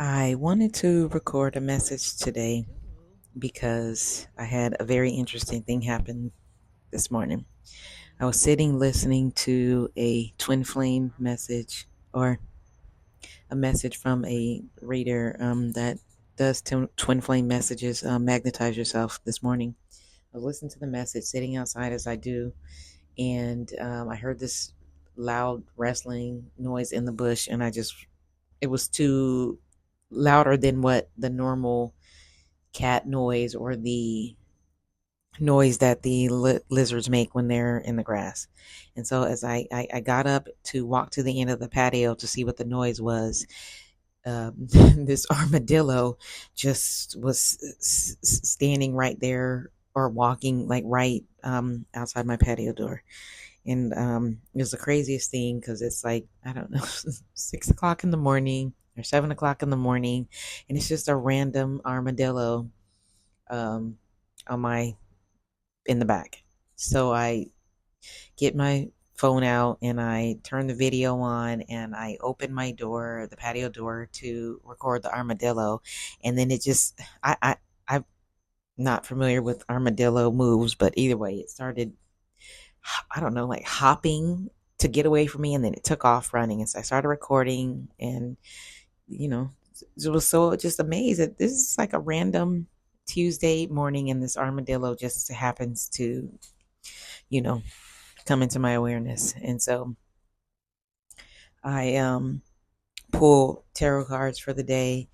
I wanted to record a message today because I had a very interesting thing happen this morning. I was sitting listening to a twin flame message or a message from a reader that does twin flame messages, magnetize yourself this morning. I was listening to the message sitting outside as I do, and I heard this loud wrestling noise in the bush, and it was too louder than what the normal cat noise or the noise that the lizards make when they're in the grass. And so as I got up to walk to the end of the patio to see what the noise was, this armadillo just was standing right there or walking like right outside my patio door. And it was the craziest thing because it's like, I don't know, 6 o'clock in the morning or 7 o'clock in the morning. And it's just a random armadillo um, on my in the back. So I get my phone out and I turn the video on and I open my door, the patio door, to record the armadillo. And then it just I'm not familiar with armadillo moves, but either way, it started, I don't know, like hopping to get away from me, and then it took off running. And so I started recording, and you know, it was so just amazed that this is like a random Tuesday morning, and this armadillo just happens to, you know, come into my awareness. And so I pull tarot cards for the day,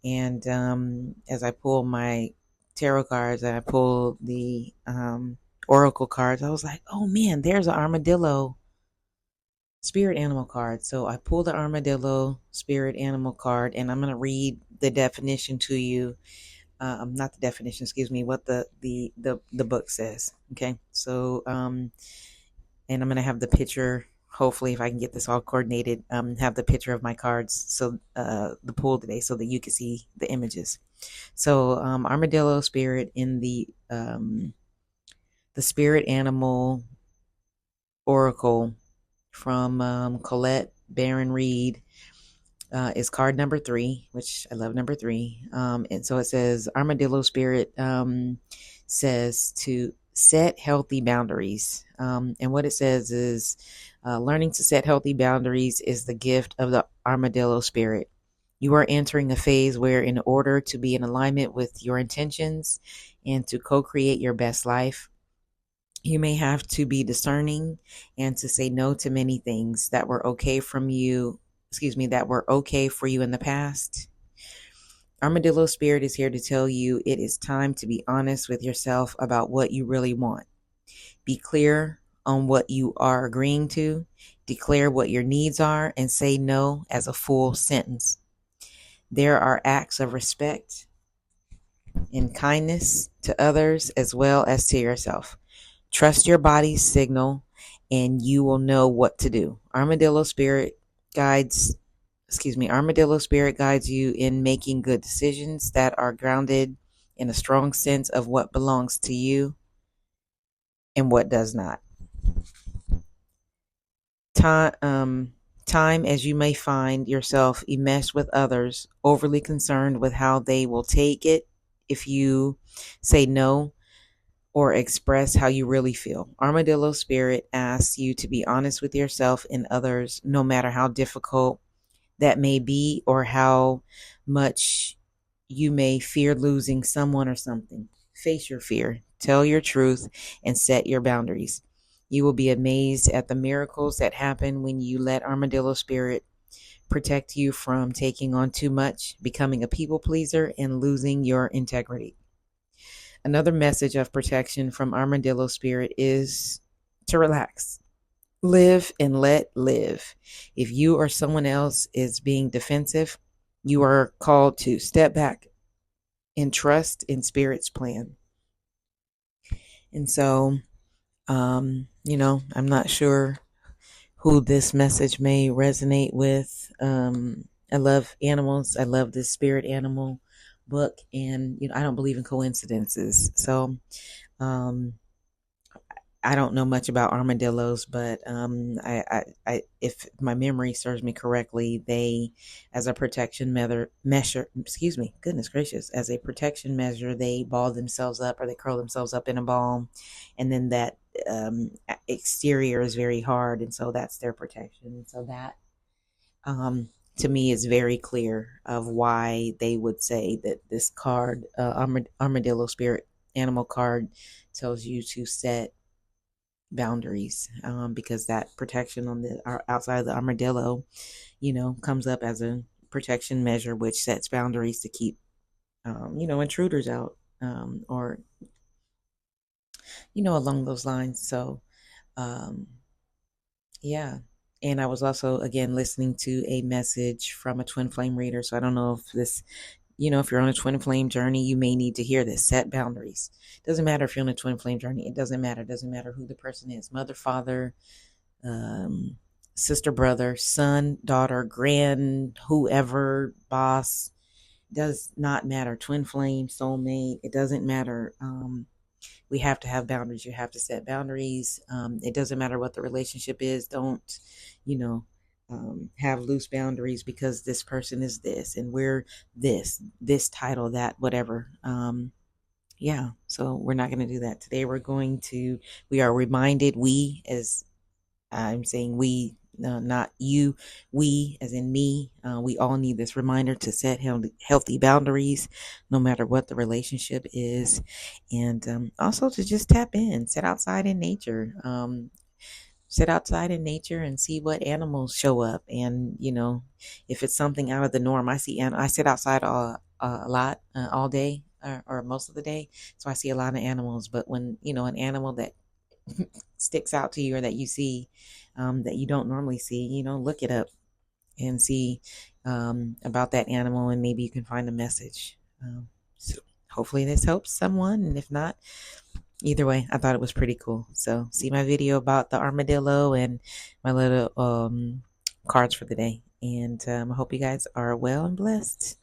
and as I pull my tarot cards and I pull the oracle cards, I was like, oh man, there's an armadillo spirit animal card. So I pulled the armadillo spirit animal card, and I'm going to read the definition to you. Not the definition, excuse me, what the book says. Okay. So and I'm going to have the picture, hopefully if I can get this all coordinated, have the picture of my cards, so the pool today, so that you can see the images. So armadillo spirit in the spirit animal oracle from Colette Baron Reed is card number 3, which I love number 3. And so it says armadillo spirit says to set healthy boundaries. And what it says is learning to set healthy boundaries is the gift of the armadillo spirit. You are entering a phase where, in order to be in alignment with your intentions and to co-create your best life, you may have to be discerning and to say no to many things that were okay from you, that were okay for you in the past. Armadillo Spirit is here to tell you it is time to be honest with yourself about what you really want. Be clear on what you are agreeing to, declare what your needs are, and say no as a full sentence. There are acts of respect and kindness to others as well as to yourself. Trust your body's signal and you will know what to do. Armadillo Spirit guides you in making good decisions that are grounded in a strong sense of what belongs to you and what does not. Time as you may find yourself enmeshed with others, overly concerned with how they will take it if you say no or express how you really feel. Armadillo Spirit asks you to be honest with yourself and others, no matter how difficult that may be or how much you may fear losing someone or something. Face your fear, tell your truth, and set your boundaries. You will be amazed at the miracles that happen when you let Armadillo Spirit protect you from taking on too much, becoming a people pleaser, and losing your integrity. Another message of protection from Armadillo Spirit is to relax. Live and let live. If you or someone else is being defensive, you are called to step back and trust in Spirit's plan. And so, I'm not sure who this message may resonate with. I love animals. I love this spirit animal book, and I don't believe in coincidences. So, I don't know much about armadillos, but if my memory serves me correctly, they, as a protection measure, excuse me, goodness gracious, as a protection measure, they ball themselves up or they curl themselves up in a ball, and then that exterior is very hard, and so that's their protection. So that, to me, is very clear of why they would say that this card, Armadillo Spirit Animal card, tells you to set boundaries, because that protection on the outside of the armadillo, comes up as a protection measure, which sets boundaries to keep, intruders out, or, along those lines. So, um, yeah. And I was also, again, listening to a message from a twin flame reader. So I don't know if this, if you're on a twin flame journey, you may need to hear this. Set boundaries. Doesn't matter if you're on a twin flame journey. It doesn't matter. It doesn't matter who the person is. Mother, father, sister, brother, son, daughter, grand, whoever, boss. Does not matter. Twin flame, soulmate. It doesn't matter. We have to have boundaries. You have to set boundaries. It doesn't matter what the relationship is. Don't, have loose boundaries because this person is this and we're this title, that, whatever. Yeah. So we're not going to do that today. We are reminded, as I'm saying we, not you, we as in me. We all need this reminder to set healthy boundaries, no matter what the relationship is. And also to just tap in, sit outside in nature. Sit outside in nature and see what animals show up. And, if it's something out of the norm, I sit outside a lot, all day, or most of the day. So I see a lot of animals. But when, an animal that sticks out to you or that you see, that you don't normally see, look it up and see, about that animal, and maybe you can find a message. So hopefully this helps someone. And if not, either way, I thought it was pretty cool. So see my video about the armadillo and my little cards for the day. And I hope you guys are well and blessed.